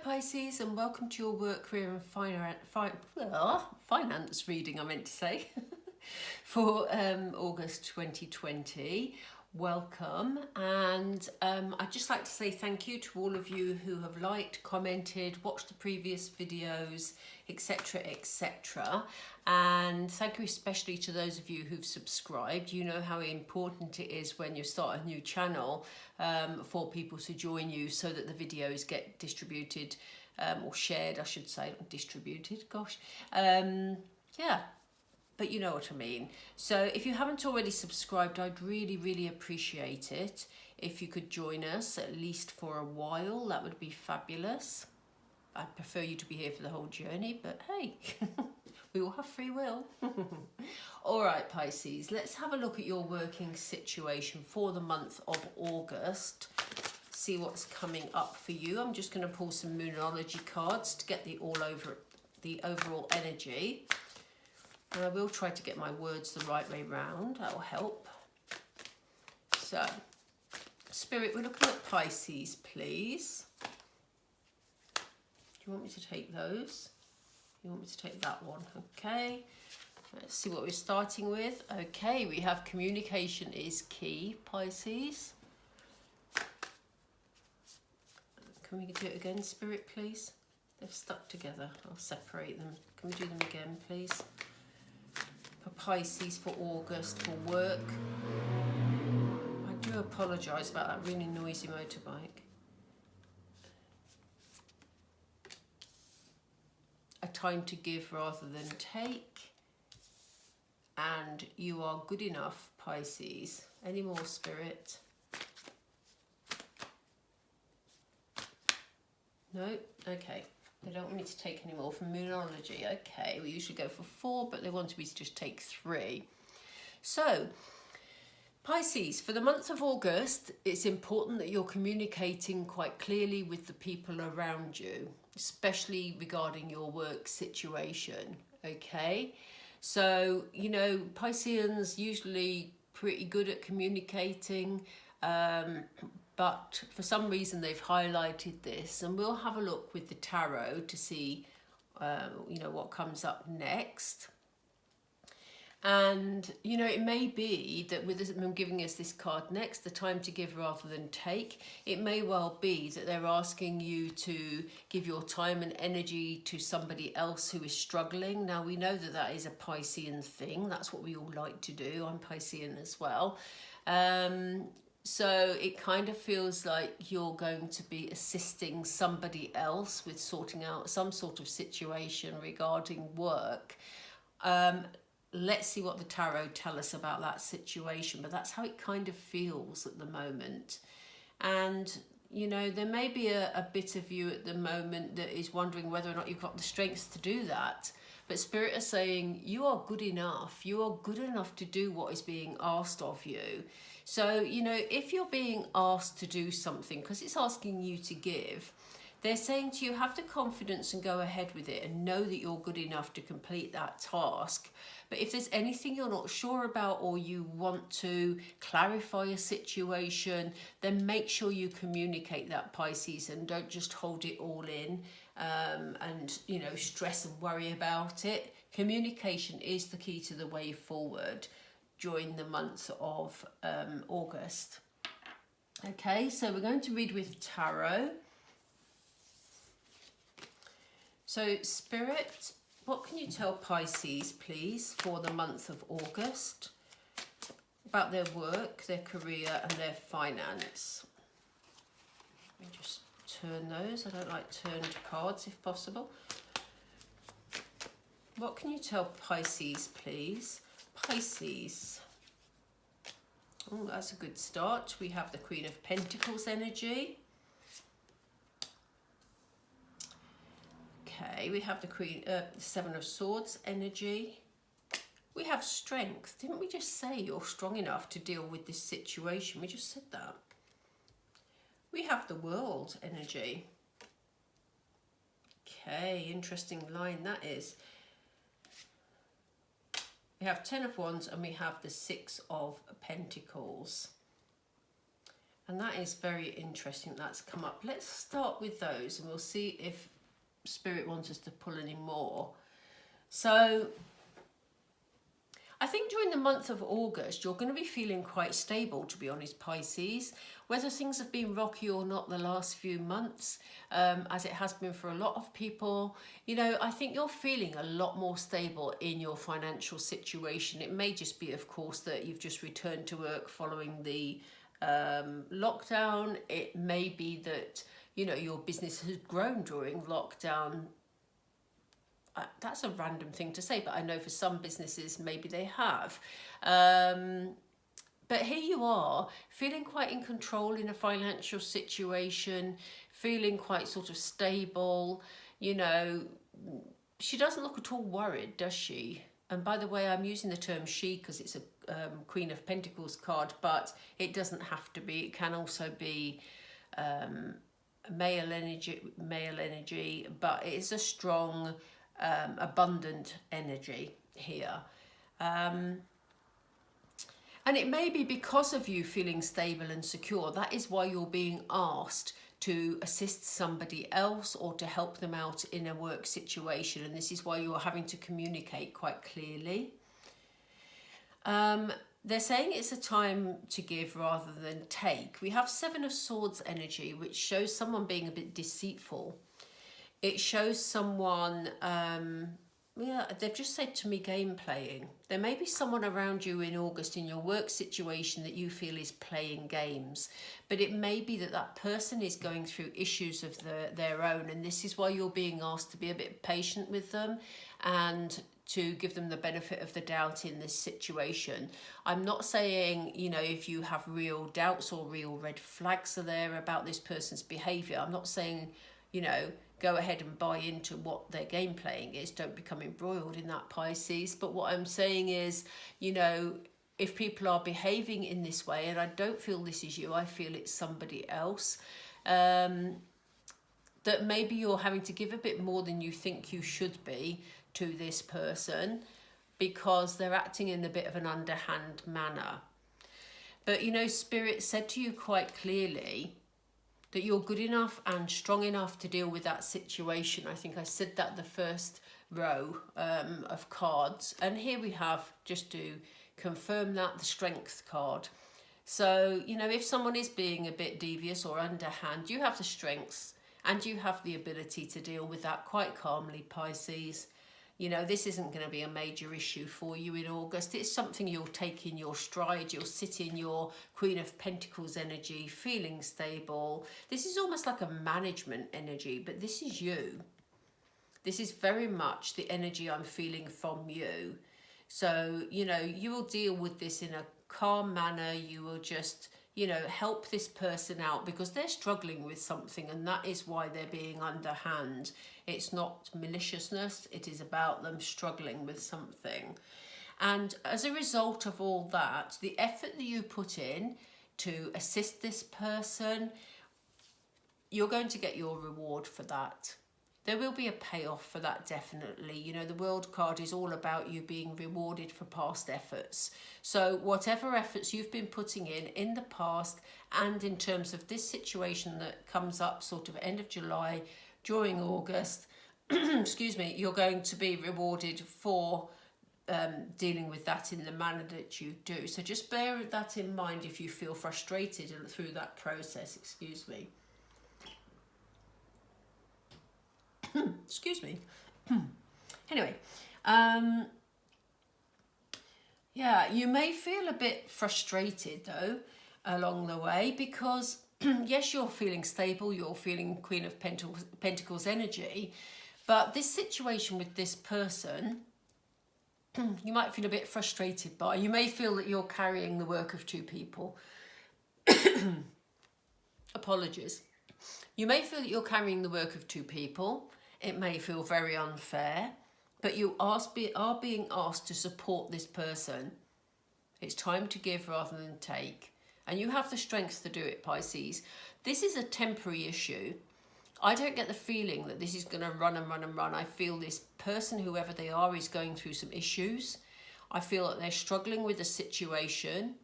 Pisces, and welcome to your work, career and finance reading, I meant to say, for August 2020. Welcome, and I'd just like to say thank you to all of you who have liked, commented, watched the previous videos, etc, etc, and thank you especially to those of you who've subscribed. You know how important it is when you start a new channel for people to join you so that the videos get distributed or shared, I should say, not distributed, gosh. Yeah, but you know what I mean. So if you haven't already subscribed, I'd really appreciate it if you could join us at least for a while. That would be fabulous. I'd prefer you to be here for the whole journey, but hey, we all have free will. All right, Pisces, let's have a look at your working situation for the month of August. See what's coming up for you. I'm just going to pull some Moonology cards to get the overall energy. And I will try to get my words the right way round. That will help. So, Spirit, we're looking at Pisces, please. Do you want me to take those? You want me to take that one? Okay. Let's see what we're starting with. Okay, we have communication is key, Pisces. Can we do it again, Spirit, please? They're stuck together. I'll separate them. Can we do them again, please? For Pisces for August, for work. I do apologise about that really noisy motorbike. A time to give rather than take. And you are good enough, Pisces. Any more, Spirit? No? Okay. They don't want me to take any more from Moonology. Okay, we usually go for 4, but they wanted me to just take 3. So, Pisces, for the month of August, it's important that you're communicating quite clearly with the people around you, especially regarding your work situation, okay? So, you know, Pisceans usually pretty good at communicating, but for some reason they've highlighted this, and we'll have a look with the tarot to see you know, what comes up next. And you know, it may be that with them giving us this card next, the time to give rather than take, it may well be that they're asking you to give your time and energy to somebody else who is struggling. Now we know that that is a Piscean thing. That's what we all like to do. I'm Piscean as well. So it kind of feels like you're going to be assisting somebody else with sorting out some sort of situation regarding work. Let's see what the tarot tell us about that situation, but that's how it kind of feels at the moment. And you know, there may be a bit of you at the moment that is wondering whether or not you've got the strength to do that. But Spirit is saying you are good enough. You are good enough to do what is being asked of you. So, you know, if you're being asked to do something, because it's asking you to give, they're saying to you, have the confidence and go ahead with it and know that you're good enough to complete that task. But if there's anything you're not sure about or you want to clarify a situation, then make sure you communicate that, Pisces, and don't just hold it all in and, you know, stress and worry about it. Communication is the key to the way forward during the month of August. Okay, so we're going to read with tarot. So, Spirit, what can you tell Pisces, please, for the month of August about their work, their career and their finance? Let me just turn those. I don't like turned cards if possible. What can you tell Pisces, please? Pisces. Oh, that's a good start. We have the Queen of Pentacles energy. Okay, we have the Seven of Swords energy. We have strength. Didn't we just say you're strong enough to deal with this situation? We just said that. We have the World energy. Okay, interesting line that is. We have 10 of Wands and we have the 6 of Pentacles. And that is very interesting that's come up. Let's start with those and we'll see if Spirit wants us to pull any more. So I think during the month of August, you're going to be feeling quite stable, to be honest, Pisces. Whether things have been rocky or not the last few months, as it has been for a lot of people, you know, I think you're feeling a lot more stable in your financial situation. It may just be, of course, that you've just returned to work following the lockdown. It may be that, you know, your business has grown during lockdown. That's a random thing to say, but I know for some businesses maybe they have. But here you are, feeling quite in control in a financial situation, feeling quite sort of stable. You know, she doesn't look at all worried, does she? And by the way, I'm using the term she because it's a Queen of Pentacles card, but it doesn't have to be. It can also be male energy, but it's a strong, abundant energy here. And it may be because of you feeling stable and secure. That is why you're being asked to assist somebody else or to help them out in a work situation. And this is why you're having to communicate quite clearly. They're saying it's a time to give rather than take. We have Seven of Swords energy, which shows someone being a bit deceitful. It shows someone, they've just said to me game playing. There may be someone around you in August in your work situation that you feel is playing games, but it may be that that person is going through issues of their own, and this is why you're being asked to be a bit patient with them and to give them the benefit of the doubt in this situation. I'm not saying, you know, if you have real doubts or real red flags are there about this person's behaviour, I'm not saying, you know, go ahead and buy into what their game playing is. Don't become embroiled in that, Pisces. But what I'm saying is, you know, if people are behaving in this way, and I don't feel this is you, I feel it's somebody else, that maybe you're having to give a bit more than you think you should be to this person because they're acting in a bit of an underhand manner. But, you know, Spirit said to you quite clearly that you're good enough and strong enough to deal with that situation. I think I said that the first row of cards. And here we have, just to confirm that, the Strength card. So, you know, if someone is being a bit devious or underhand, you have the strengths and you have the ability to deal with that quite calmly, Pisces. You know, this isn't going to be a major issue for you in August. It's something you'll take in your stride. You'll sit in your Queen of Pentacles energy, feeling stable. This is almost like a management energy, but this is you. This is very much the energy I'm feeling from you. So, you know, you will deal with this in a calm manner. You will just, you know, help this person out because they're struggling with something, and that is why they're being underhand. It's not maliciousness, it is about them struggling with something. And as a result of all that, the effort that you put in to assist this person, you're going to get your reward for that. There will be a payoff for that, definitely. You know, the World card is all about you being rewarded for past efforts. So whatever efforts you've been putting in the past, and in terms of this situation that comes up sort of end of July, during August, excuse me, you're going to be rewarded for dealing with that in the manner that you do. So just bear that in mind if you feel frustrated through that process, excuse me. Excuse me. Anyway, yeah, you may feel a bit frustrated though along the way because yes, you're feeling stable, you're feeling Queen of Pentacles energy, but this situation with this person, you might feel a bit frustrated by. You may feel that you're carrying the work of two people. Apologies. You may feel that you're carrying the work of two people. It may feel very unfair, but you are being asked to support this person. It's time to give rather than take. And you have the strength to do it, Pisces. This is a temporary issue. I don't get the feeling that this is going to run and run and run. I feel this person, whoever they are, is going through some issues. I feel that they're struggling with the situation.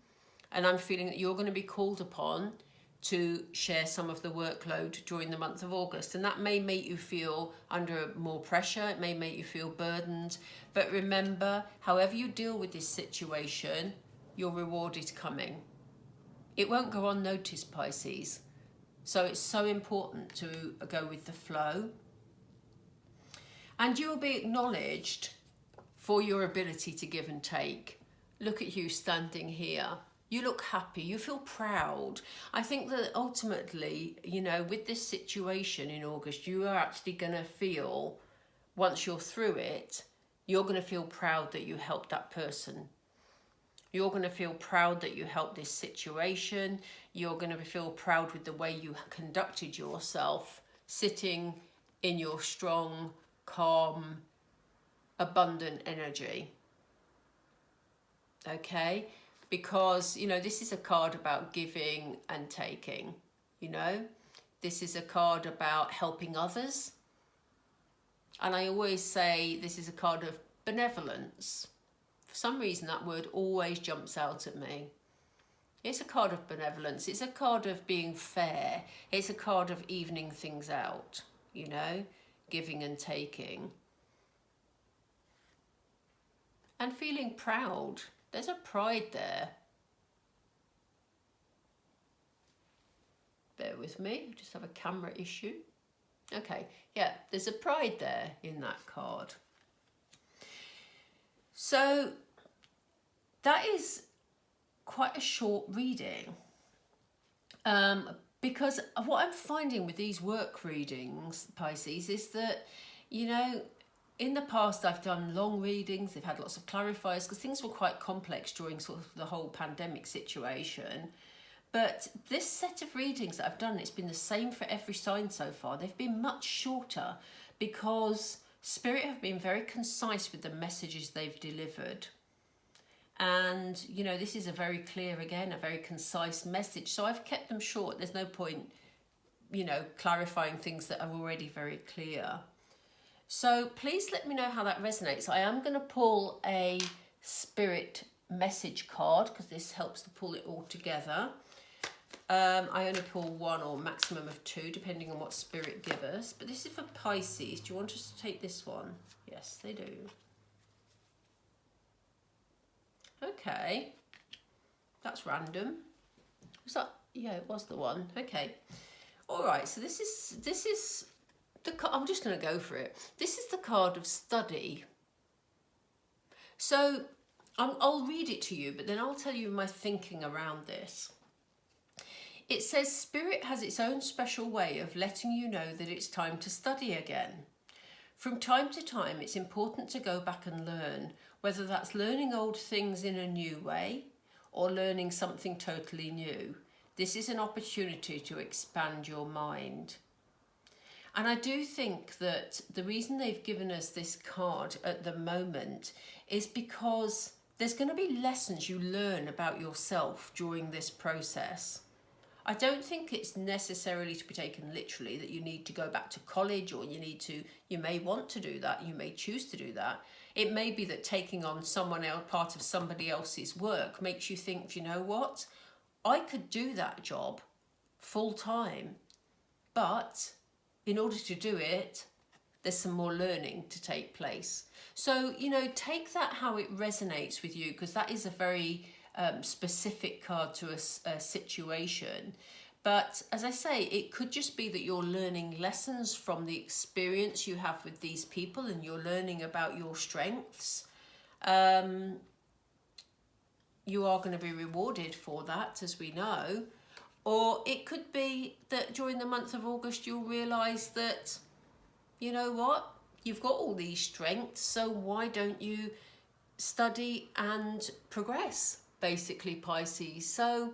And I'm feeling that you're going to be called upon to share some of the workload during the month of August, and that may make you feel under more pressure, it may make you feel burdened, but remember, however you deal with this situation, your reward is coming. It won't go unnoticed, Pisces, so it's so important to go with the flow, and you will be acknowledged for your ability to give and take. Look at you standing here. You look happy, you feel proud. I think that ultimately, you know, with this situation in August, you are actually going to feel, once you're through it, you're going to feel proud that you helped that person. You're going to feel proud that you helped this situation. You're going to feel proud with the way you conducted yourself, sitting in your strong, calm, abundant energy. Okay? Because, you know, this is a card about giving and taking, you know. This is a card about helping others. And I always say this is a card of benevolence. For some reason, that word always jumps out at me. It's a card of benevolence. It's a card of being fair. It's a card of evening things out, you know, giving and taking. And feeling proud. There's a pride there. Bear with me, I just have a camera issue. Okay, yeah, there's a pride there in that card. So that is quite a short reading. Because what I'm finding with these work readings, Pisces, is that, you know, in the past, I've done long readings. They've had lots of clarifiers because things were quite complex during sort of the whole pandemic situation. But this set of readings that I've done, it's been the same for every sign so far. They've been much shorter because Spirit have been very concise with the messages they've delivered. And, you know, this is a very clear, again, a very concise message. So I've kept them short. There's no point, you know, clarifying things that are already very clear. So please let me know how that resonates. I am going to pull a Spirit message card because this helps to pull it all together. I only pull one or maximum of two depending on what Spirit give us. But this is for Pisces. Do you want us to take this one? Yes, they do. Okay. That's random. Was that? Yeah, it was the one. Okay. All right. So this is I'm just going to go for it. This is the card of study. So I'll read it to you, but then I'll tell you my thinking around this. It says, Spirit has its own special way of letting you know that it's time to study again. From time to time, it's important to go back and learn, whether that's learning old things in a new way or learning something totally new. This is an opportunity to expand your mind. And I do think that the reason they've given us this card at the moment is because there's going to be lessons you learn about yourself during this process. I don't think it's necessarily to be taken literally that you need to go back to college or you may want to do that, you may choose to do that. It may be that taking on someone else, part of somebody else's work makes you think, you know what, I could do that job full time, but in order to do it, there's some more learning to take place. So, you know, take that how it resonates with you, because that is a very specific card to a situation. But as I say, it could just be that you're learning lessons from the experience you have with these people and you're learning about your strengths. You are going to be rewarded for that, as we know. Or it could be that during the month of August, you'll realise that, you know what, you've got all these strengths, so why don't you study and progress, basically, Pisces. So,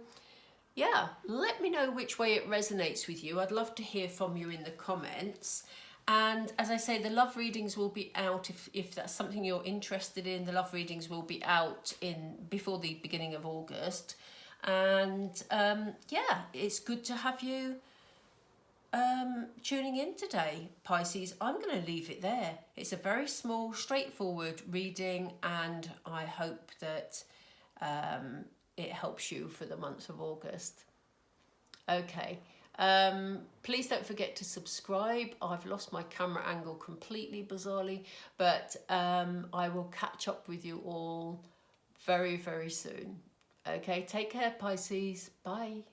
yeah, let me know which way it resonates with you. I'd love to hear from you in the comments. And as I say, the love readings will be out if that's something you're interested in. The love readings will be out before the beginning of August. And yeah, it's good to have you tuning in today, Pisces. I'm going to leave it there. It's a very small, straightforward reading, and I hope that it helps you for the month of August. Okay. Please don't forget to subscribe. I've lost my camera angle completely, bizarrely, but I will catch up with you all very, very soon. Okay, take care, Pisces. Bye.